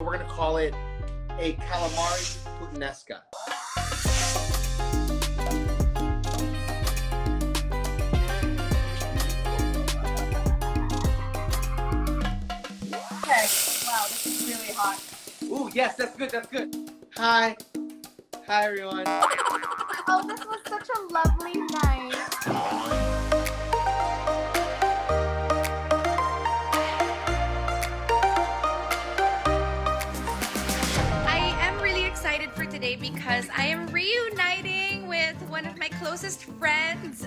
We're gonna call it a Calamari Puttanesca. Okay, wow, this is really hot. Ooh, yes, that's good, that's good. Hi. Hi, everyone. Oh, this was such a lovely night. I am really excited for today because I am reuniting with one of my closest friends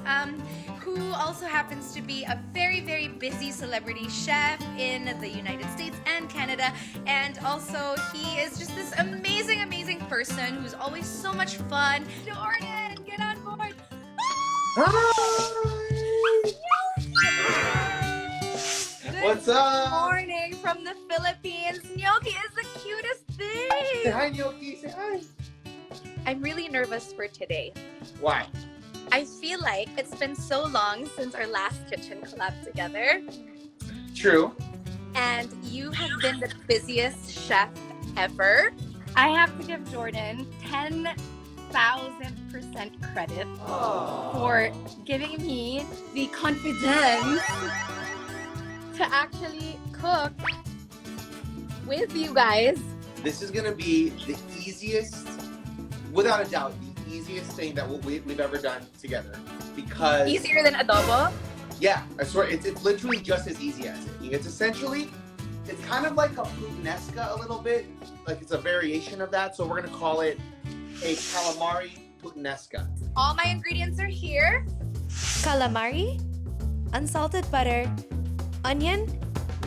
who also happens to be a very, very busy celebrity chef in the United States and Canada. And also, he is just this amazing, amazing person who's always so much fun. Jordan, get on board. What's up? Good morning from the Philippines. Gnocchi is the cutest thing. Say hi, Gnocchi. Say hi. I'm really nervous for today. Why? I feel like it's been so long since our last kitchen collab together, True. and you have been the busiest chef ever. I have to give Jordan 10,000% credit for giving me the confidence to actually cook with you guys. This is gonna be the easiest, without a doubt, the easiest thing that we've ever done together. Because Easier than adobo. yeah, I swear it's literally just as easy as it. It's essentially, it's kind of like a puttanesca a little bit, like it's a variation of that. So we're gonna call it a calamari puttanesca. All my ingredients are here. Calamari, unsalted butter, onion,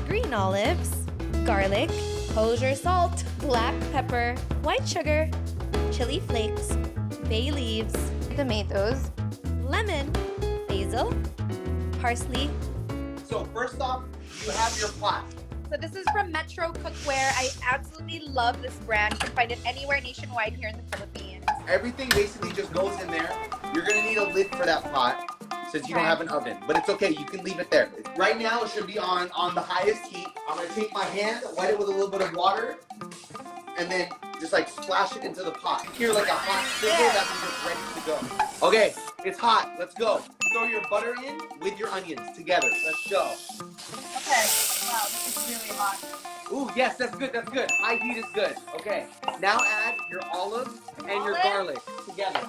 green olives, garlic, kosher salt, black pepper, white sugar, chili flakes, bay leaves, tomatoes, lemon, basil, parsley. So first off, you have your pot. So this is from Metro Cookware. I absolutely love this brand. You can find it anywhere nationwide here in the Philippines. Everything basically just goes in there. You're gonna need a lid for that pot since you don't have an oven, but it's okay, you can leave it there. Right now it should be on the highest heat. I'm gonna take my hand, wet it with a little bit of water, and then just like splash it into the pot. Hear like a hot sizzle, that means it's ready to go. Okay, it's hot, let's go. Throw your butter in with your onions together, let's go. Okay, wow, this is really hot. Ooh, yes, that's good, that's good. High heat is good. Okay, now add your olives and your garlic together.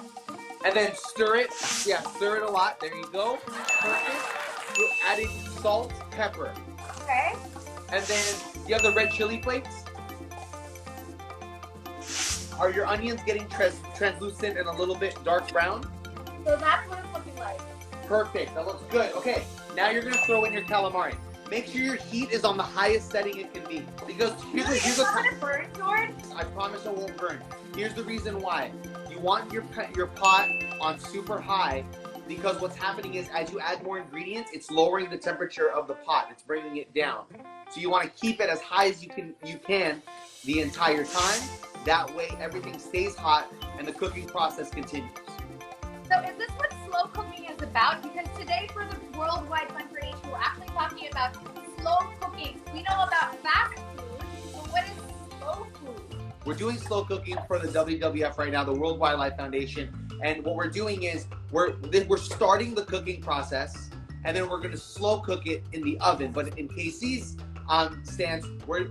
And then stir it. Yeah, stir it a lot. There you go. Perfect. You're adding salt, pepper. Okay. And then you have the red chili flakes. Are your onions getting translucent and a little bit dark brown? So that's what it's looking like. Perfect. That looks good. Okay, now you're going to throw in your calamari. Make sure your heat is on the highest setting it can be. Because here's the gonna burn, Jordan? I promise it won't burn. Here's the reason why. You want your pot on super high because what's happening is as you add more ingredients, it's lowering the temperature of the pot. It's bringing it down. So you want to keep it as high as you can the entire time. That way everything stays hot and the cooking process continues. So is this what slow cooking is about? Because today for the Worldwide Fun for Nation, we're actually talking about slow cooking. We know about fast food, but what is slow food? We're doing slow cooking for the WWF right now, the World Wildlife Foundation. And what we're doing is we're starting the cooking process, and then we're going to slow cook it in the oven. But in Casey's stance,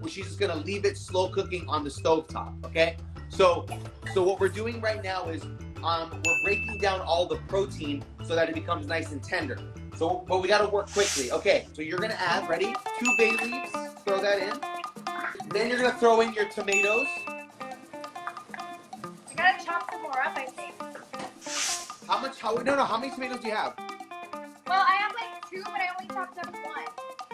she's just going to leave it slow cooking on the stove top. Okay. So what we're doing right now is we're breaking down all the protein so that it becomes nice and tender. But we got to work quickly. Okay. So you're going to add, ready? 2 bay leaves. Throw that in. Then you're going to throw in your tomatoes. I gotta chop some more up, I think. How many tomatoes do you have? Well, I have like 2, but I only chopped up 1.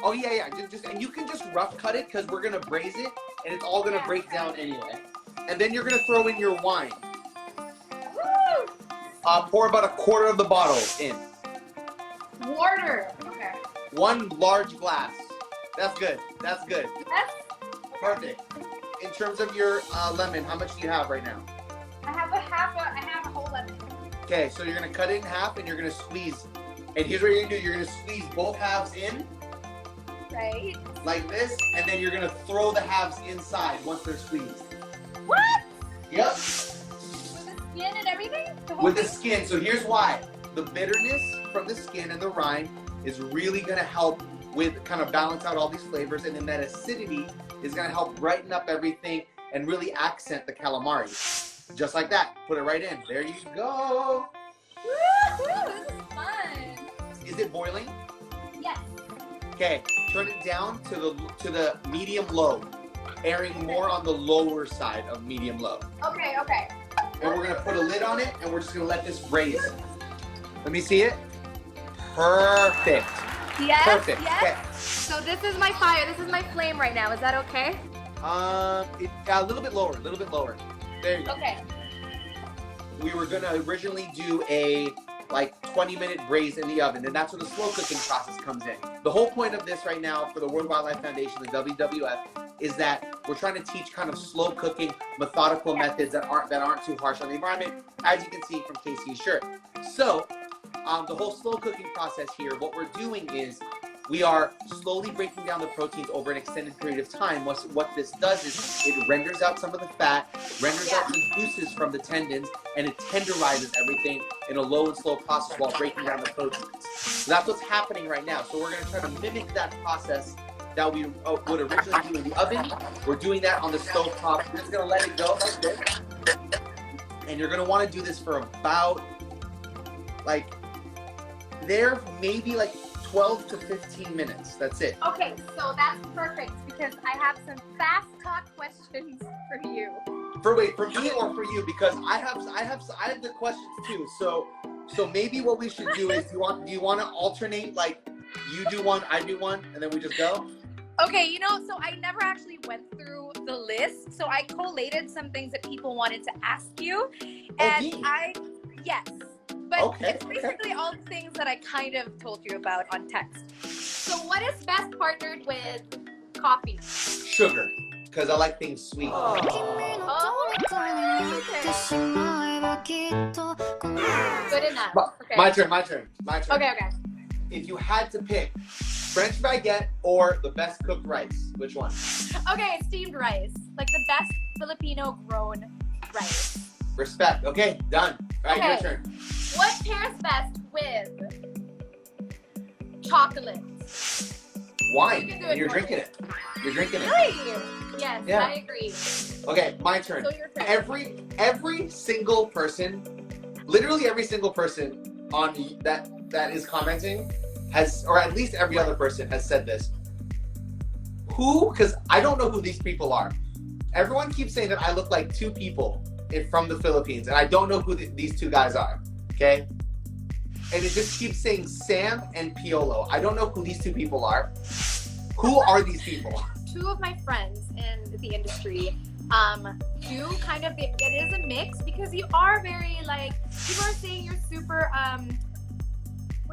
Oh yeah. Just and you can just rough cut it because we're gonna braise it and it's all gonna break down anyway. And then you're gonna throw in your wine. Woo! Pour about 1/4 of the bottle in. Water. Okay. 1 large glass. That's good. That's good. Yes? Perfect. In terms of your lemon, how much do you have right now? I have a whole lemon. Okay, so you're gonna cut it in half and you're gonna squeeze. And here's what you're gonna do. You're gonna squeeze both halves in Right. like this, and then you're gonna throw the halves inside once they're squeezed. What? Yep. With the skin and everything? With the skin. So here's why. The bitterness from the skin and the rind is really gonna help with kind of balance out all these flavors, and then that acidity is gonna help brighten up everything and really accent the calamari. Just like that. Put it right in. There you go. Woo-hoo, this is fun. Is it boiling? Yes. Okay. Turn it down to the medium low, airing more on the lower side of medium low. Okay, okay. And we're gonna put a lid on it, and we're just gonna let this braise. Let me see it. Perfect. Yes, Perfect. yes. Okay. So this is my fire. This is my flame right now. Is that okay? A little bit lower. There you go. Okay. We were gonna originally do a 20-minute braise in the oven, and that's where the slow cooking process comes in. The whole point of this right now for the World Wildlife Foundation, the WWF, is that we're trying to teach kind of slow cooking, methodical methods that aren't too harsh on the environment, as you can see from Casey's shirt. So, the whole slow cooking process here, what we're doing is we are slowly breaking down the proteins over an extended period of time. What this does is it renders out some of the fat, renders out the juices from the tendons, and it tenderizes everything in a low and slow process while breaking down the proteins. So that's what's happening right now. So we're going to try to mimic that process that we would originally do in the oven. We're doing that on the stove top. We're just going to let it go like this. And you're going to want to do this for about maybe 12 to 15 minutes. That's it. Okay, so that's perfect because I have some fast talk questions for you. For me or for you? Because I have the questions too. So maybe what we should do is do you want to alternate, you do one, I do one, and then we just go? Okay, so I never actually went through the list. So I collated some things that people wanted to ask you. And yes. But it's basically all the things that I kind of told you about on text. So what is best partnered with coffee? Sugar, because I like things sweet. Oh, okay. Good enough. Okay. My turn. Okay. If you had to pick French baguette or the best cooked rice, which one? Okay, steamed rice. Like the best Filipino grown rice. Respect. Okay, done. All right, your turn. What pairs best with chocolate? Wine. And you're drinking it. Really? Yes, Yeah. I agree. Okay, my turn. So your turn. Every single person, literally every single person on that is commenting has, or at least every other person has said this. Because I don't know who these people are. Everyone keeps saying that I look like two people from the Philippines, and I don't know who these two guys are. Okay? And it just keeps saying Sam and Piolo. I don't know who these two people are. Who are these people? Two of my friends in the industry do kind of, it is a mix because you are very people are saying you're super,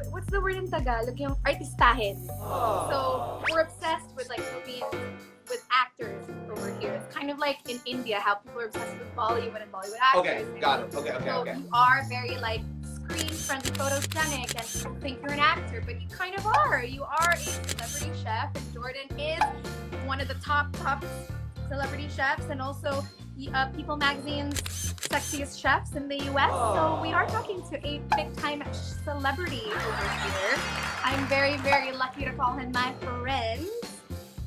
what's the word in Tagalog? Yung artistahin. So we're obsessed with Philippines, with actors over here. It's kind of like in India, how people are obsessed with Bollywood and Bollywood actors. Okay, got it. Okay. So you are very screen-friendly, photogenic, and people think you're an actor, but you kind of are. You are a celebrity chef, and Jordan is one of the top celebrity chefs, and also People Magazine's sexiest chefs in the U.S. So we are talking to a big-time celebrity over here. I'm very, very lucky to call him my friend.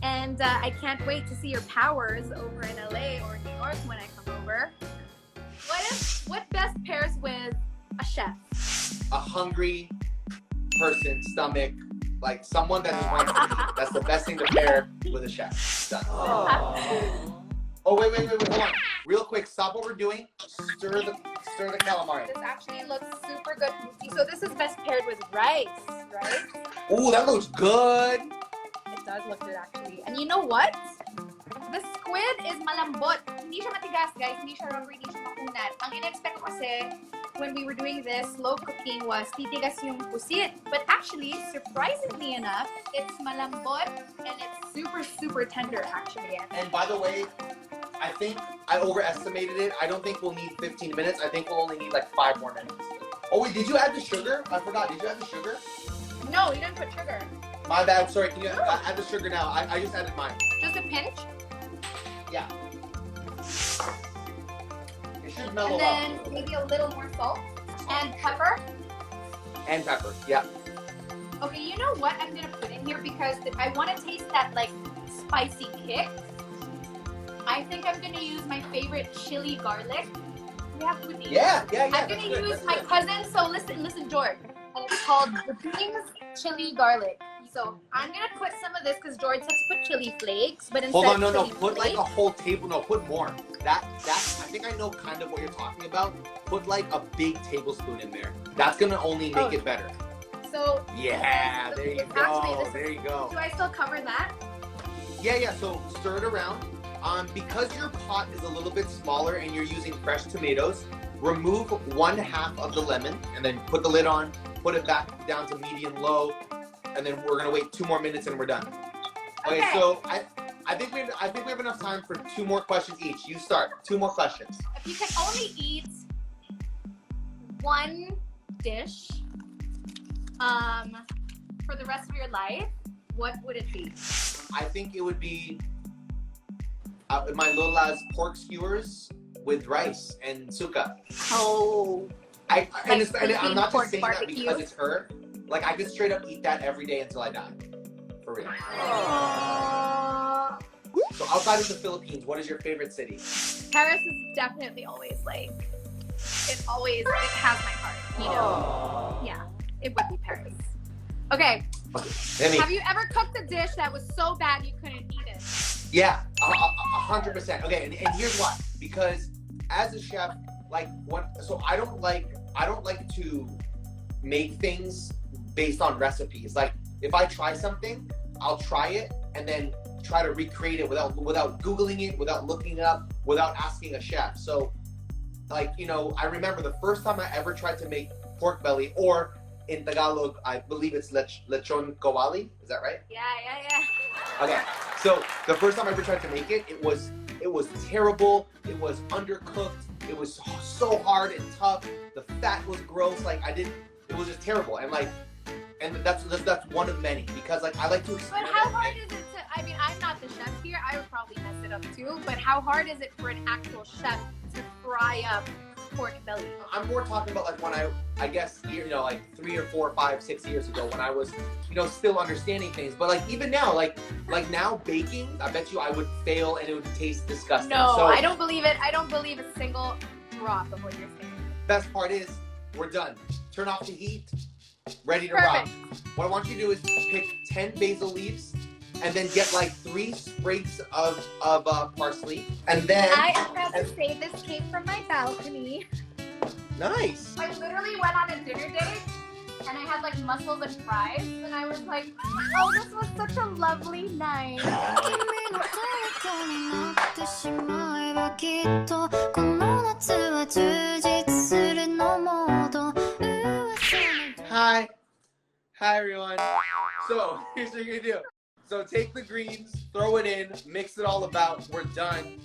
And I can't wait to see your powers over in LA or New York when I come over. What best pairs with a chef? A hungry person, stomach, someone that just wants to eat. That's the best thing to pair with a chef. Done. Oh, wait, hold on. Real quick, stop what we're doing. Stir the calamari. This actually looks super good. So this is best paired with rice, right? Ooh, that looks good. It does look good actually. And you know what? The squid is malambot. Hindi siya matigas, guys. Hindi siya rubbery, hindi siya makunat. Ang in-expect ko kasi when we were doing this slow cooking was titigas yung pusit. But actually, surprisingly enough, it's malambot and it's super, super tender actually. And by the way, I think I overestimated it. I don't think we'll need 15 minutes. I think we'll only need 5 more minutes. Oh wait, did you add the sugar? I forgot. Did you add the sugar? No, you didn't put sugar. My bad. Sorry. Can you add the sugar now? I just added mine. Just a pinch. Yeah. It should mellow And then out. maybe a little more salt and pepper. And pepper. Yeah. Okay, you know what I'm gonna put in here because I want to taste that like spicy kick. I think I'm gonna use my favorite chili garlic. We have putty. Yeah. I'm gonna use my cousin. So listen, George. And it's called the King's Chili Garlic. So I'm gonna put some of this because George said to put chili flakes, but instead Hold on, no. chili Put like flakes. a whole table. No, put more. That I think I know kind of what you're talking about. Put like a big tablespoon in there. That's gonna only make it better. So Yeah, there you go. There you go. Do I still cover that? Yeah. So stir it around. Because your pot is a little bit smaller and you're using fresh tomatoes, remove 1/2 of the lemon and then put the lid on. Put it back down to medium low, and then we're gonna wait 2 more minutes and we're done. Okay. So I think we have enough time for 2 more questions each. You start. 2 more questions. If you could only eat one dish for the rest of your life, what would it be? I think it would be my Lola's pork skewers with rice and suka. Oh. I'm not pork just saying barbecue? that because it's her. Like I could straight up eat that every day until I die. For real. So outside of the Philippines, what is your favorite city? Paris is definitely always like, it has my heart, you know? Yeah, it would be Paris. Okay, have you ever cooked a dish that was so bad you couldn't eat it? Yeah, 100%. Okay, and here's why. Because as a chef, I don't like to make things based on recipes. Like if I try something, I'll try it and then try to recreate it without Googling it, without looking it up, without asking a chef. So I remember the first time I ever tried to make pork belly, or in Tagalog, I believe it's lechon kawali. Is that right? Yeah. Okay, so the first time I ever tried to make it, it was terrible. It was undercooked. It was so hard and tough. The fat was gross. It was just terrible. And that's one of many because I like to But experiment. how hard is it I'm not the chef here, I would probably mess it up too, but how hard is it for an actual chef to fry up pork belly? I'm more talking about when I guess 3 or 4, 5, 6 years ago when I was still understanding things. But even now, now baking, I bet you I would fail and it would taste disgusting. No, so, I don't believe it. I don't believe a single drop of what you're saying. Best part is we're done. Turn off the heat. Ready to Perfect. rock. What I want you to do is pick 10 basil leaves and then get 3 sprigs of parsley. And then I am proud to say this came from my balcony. nice. I literally went on a dinner date and I had mussels and fries and I was like, oh, this was such a lovely night. Hi everyone. So here's what you're gonna do. So take the greens, throw it in, mix it all about. We're done.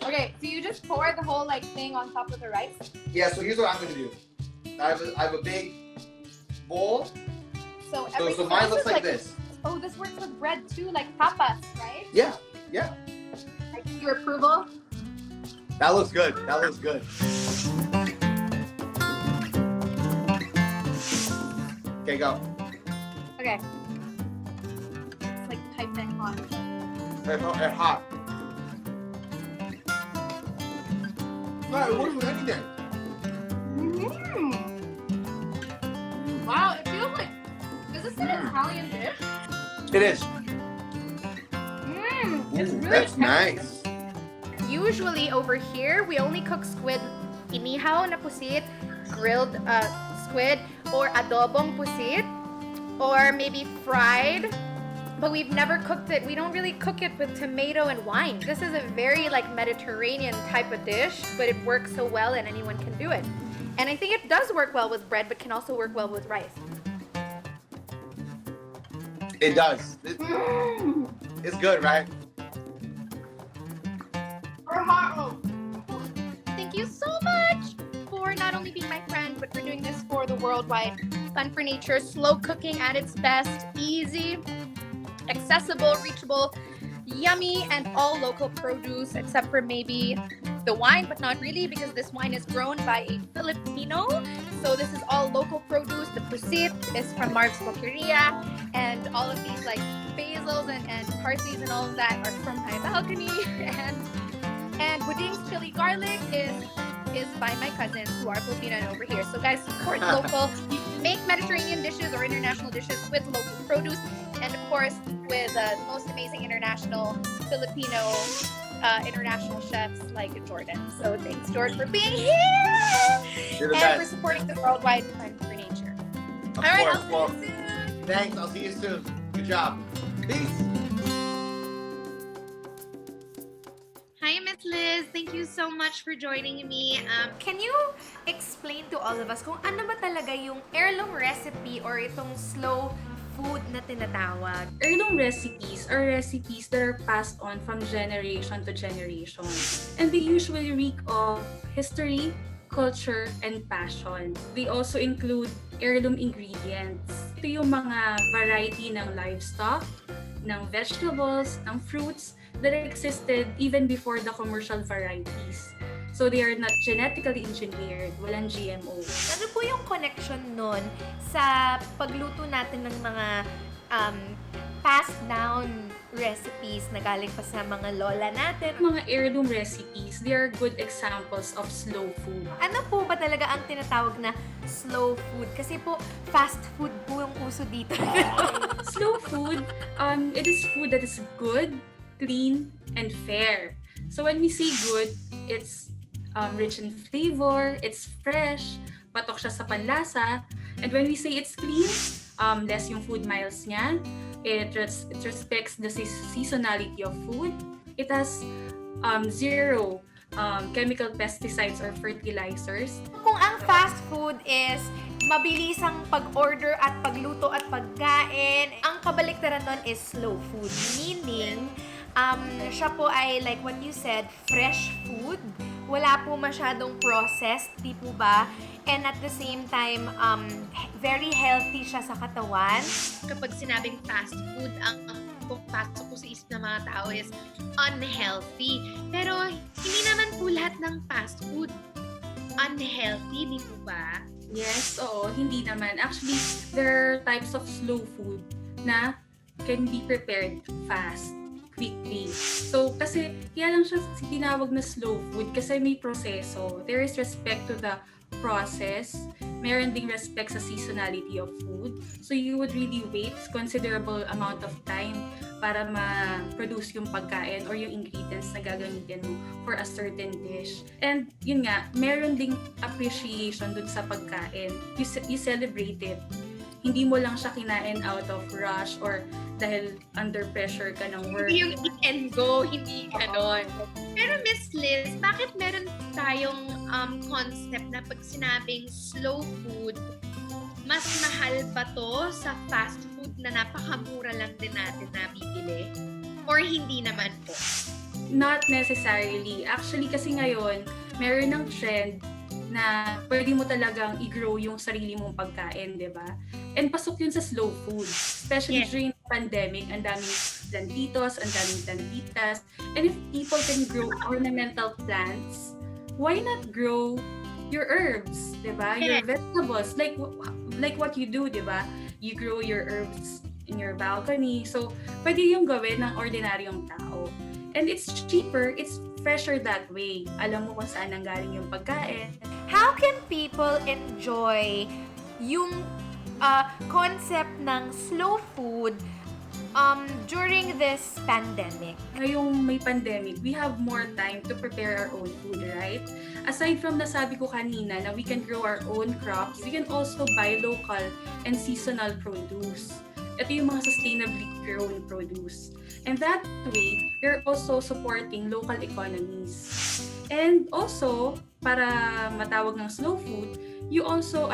Okay, so you just pour the whole thing on top of the rice? Yeah. So here's what I'm gonna do. I have a big bowl. So So mine looks like this. Oh, this works with bread too, like tapas, right? Yeah. Your approval? That looks good. Okay, go. Okay. It's piping hot. It's hot. Alright, what are you eating there? Wow, it feels like, is this an Italian dish? It is. It's Ooh, really that's tasty. nice. Usually over here, we only cook squid inihaw na pusit, grilled squid, or adobong pusit, or maybe fried. But we've never cooked it. We don't really cook it with tomato and wine. This is a very Mediterranean type of dish, but it works so well and anyone can do it. And I think it does work well with bread, but can also work well with rice. It does. It's good, right? Thank you so much for not only being my friend, but for doing this for the worldwide fun for nature, slow cooking at its best, easy, accessible, reachable, yummy, and all local produce except for maybe the wine, but not really because this wine is grown by a Filipino. So this is all local produce. The pusit is from Marv's Boqueria, and all of these like basils and parsleys and all of that are from my balcony. And Buding's chili garlic is by my cousins who are Filipino and over here. So guys, support local. Make Mediterranean dishes or international dishes with local produce, and of course with the most amazing international Filipino international chefs like Jordan. So thanks, Jordan, for being here and for supporting the worldwide fund for nature. Of All right, course. I'll see you soon. Thanks. I'll see you soon. Good job. Peace. Hi, Miss Liz. Thank you so much for joining me. Can you explain to all of us kung ano ba talaga yung heirloom recipe or itong slow food na tinatawag? Heirloom recipes are recipes that are passed on from generation to generation. And they usually reek of history, culture, and passion. They also include heirloom ingredients. Ito yung mga variety ng livestock, ng vegetables, ng fruits that existed even before the commercial varieties. So they are not genetically engineered, walang GMO. Ano po yung connection nun sa pagluto natin ng mga passed down recipes na galing pa sa mga lola natin? Mga heirloom recipes, they are good examples of slow food. Ano po ba talaga ang tinatawag na slow food? Kasi po, fast food po yung uso dito. Slow food, it is food that is good, clean, and fair. So when we say good, it's rich in flavor, it's fresh, patok siya sa panlasa. And when we say it's clean, less yung food miles niya. It respects the seasonality of food. It has zero chemical pesticides or fertilizers. Kung ang fast food is mabilisang pag-order at pagluto at pagkain, ang kabaliktaran nun is slow food. Meaning, siya po ay like what you said, fresh food. Wala po masyadong processed, di po ba? And at the same time, very healthy siya sa katawan. Kapag sinabing fast food, ang pumapasok po sa isip ng mga tao is unhealthy. Pero hindi naman po lahat ng fast food unhealthy, di po ba? Yes, oo, hindi naman. Actually, there are types of slow food na can be prepared fast, quickly. So, kasi kaya lang siya tinawag na slow food kasi may proseso. There is respect to the process. Meron ding respect sa seasonality of food. So, you would really wait considerable amount of time para ma-produce yung pagkain or yung ingredients na gagamitin mo for a certain dish. And yun nga, meron ding appreciation dun sa pagkain. You celebrate it. Hindi mo lang siya kinain out of rush or dahil under pressure ka ng work. Hindi yung eat and go, hindi ganon. Pero Miss Liz, bakit meron tayong concept na pag sinabing slow food, mas mahal ba to sa fast food na napakamura lang din natin nabibili? Or hindi naman po? Not necessarily. Actually, kasi ngayon, meron ng trend na pwede mo talagang i-grow yung sarili mong pagkain, di ba? And pasok yun sa slow food. Especially during the pandemic, ang daming plantitos, ang daming plantitas. And if people can grow ornamental plants, why not grow your herbs, di ba? Your vegetables, like what you do, di ba? You grow your herbs in your balcony. So, pwede yung gawin ng ordinaryong tao. And it's cheaper, it's fresher that way. Alam mo kung saan nanggaling yung pagkain. How can people enjoy yung concept ng slow food during this pandemic? Ngayong may pandemic, we have more time to prepare our own food, right? Aside from nasabi ko kanina na we can grow our own crops, we can also buy local and seasonal produce. Ito yung mga sustainably grown produce. And that way, you're also supporting local economies. And also, para matawag ng slow food, you also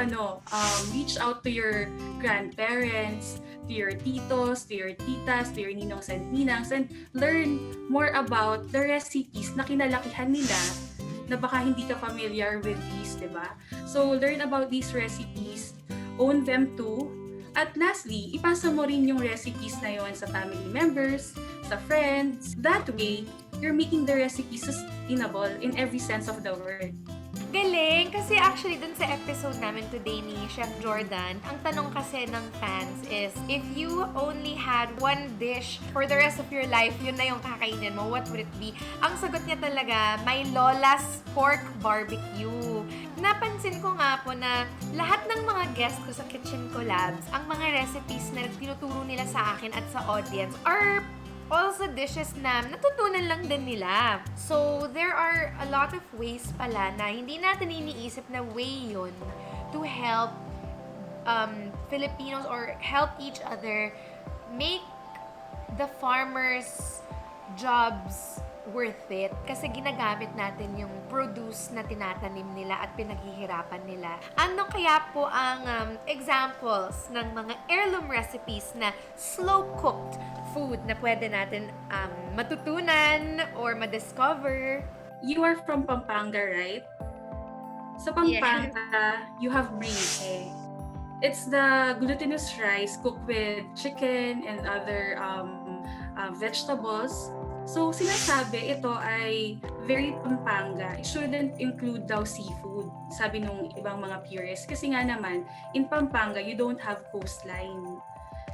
reach out to your grandparents, to your titos, to your titas, to your ninongs and ninangs, and learn more about the recipes na kinalakihan nila na baka hindi ka familiar with these, di ba? So, learn about these recipes own them too. At lastly, ipasa mo rin yung recipes na yon sa family members, sa friends. That way, you're making the recipe sustainable in every sense of the word. Galing! Kasi actually, dun sa episode namin today ni Chef Jordan, ang tanong kasi ng fans is, if you only had one dish for the rest of your life, yun na yung kakainin mo, what would it be? Ang sagot niya talaga, my lola's pork barbecue. Napansin ko nga po na lahat ng mga guests ko sa Kitchen Collabs, ang mga recipes na tinuturo nila sa akin at sa audience are also dishes na natutunan lang din nila. So, there are a lot of ways pala na hindi natin iniisip na way yun to help Filipinos or help each other make the farmers' jobs worth it. Kasi ginagamit natin yung produce na tinatanim nila at pinaghihirapan nila. Ano kaya po ang examples ng mga heirloom recipes na slow-cooked food na pwede natin matutunan or madiscover? You are from Pampanga, right? Sa Pampanga, you have brinque. It's the glutinous rice cooked with chicken and other vegetables. So, sinasabi ito ay very Pampanga. It shouldn't include daw seafood, sabi nung ibang mga purists. Kasi nga naman, in Pampanga, you don't have coastline.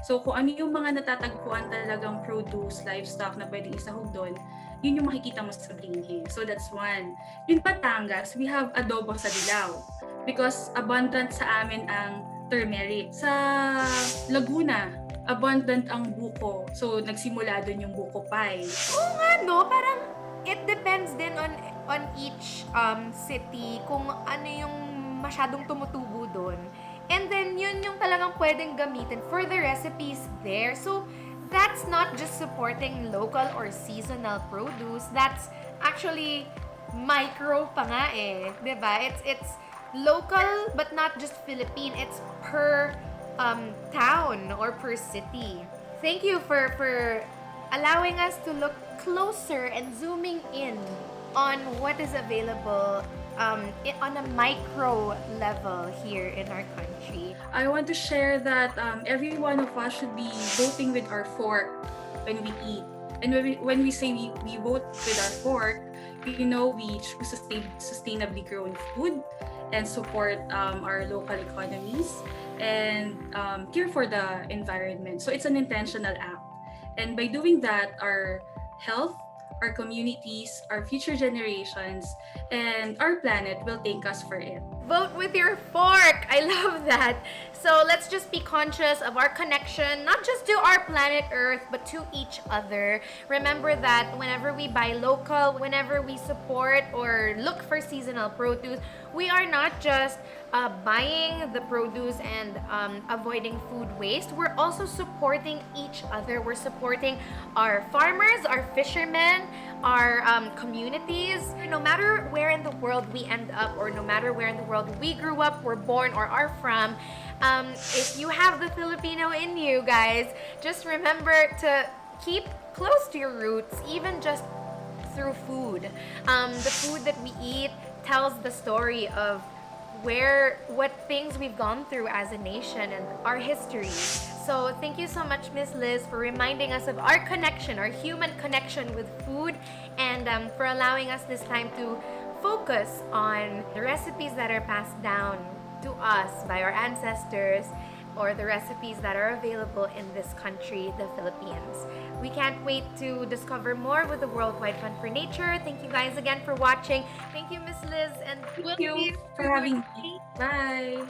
So, kung ano yung mga natatagpuan talagang produce, livestock na pwedeng isahog doon, yun yung makikita mo sa bringhe. So, that's one. In Batangas, we have adobo sa dilaw because abundant sa amin ang turmeric. Sa Laguna, abundant ang buko. So, nagsimula doon yung buko pie. Oo nga, no? Parang it depends din on each city kung ano yung masyadong tumutubo doon. And then, yun yung talagang pwedeng gamitin for the recipes there. So, that's not just supporting local or seasonal produce. That's actually micro pa nga eh. Diba? It's local but not just Philippine. It's per town or per city. Thank you for allowing us to look closer and zooming in on what is available on a micro level here in our country. I want to share that every one of us should be voting with our fork when we eat. And when we say we vote with our fork, we choose sustainably grown food and support our local economies and care for the environment. So it's an intentional act. And by doing that, our health, our communities, our future generations, and our planet will thank us for it. Vote with your fork! I love that! So let's just be conscious of our connection, not just to our planet Earth, but to each other. Remember that whenever we buy local, whenever we support or look for seasonal produce, we are not just buying the produce and avoiding food waste. We're also supporting each other. We're supporting our farmers, our fishermen, our communities. No matter where in the world we end up or no matter where in the world we grew up, were born, or are from, if you have the Filipino in you, guys, just remember to keep close to your roots, even just through food. The food that we eat tells the story of what things we've gone through as a nation and our history. So thank you so much, Miss Liz, for reminding us of our connection, our human connection with food, and for allowing us this time to focus on the recipes that are passed down to us by our ancestors or the recipes that are available in this country, the Philippines. We can't wait to discover more with the Worldwide Fund for Nature. Thank you guys again for watching. Thank you, Miss Liz, and Thank you for having me. Bye!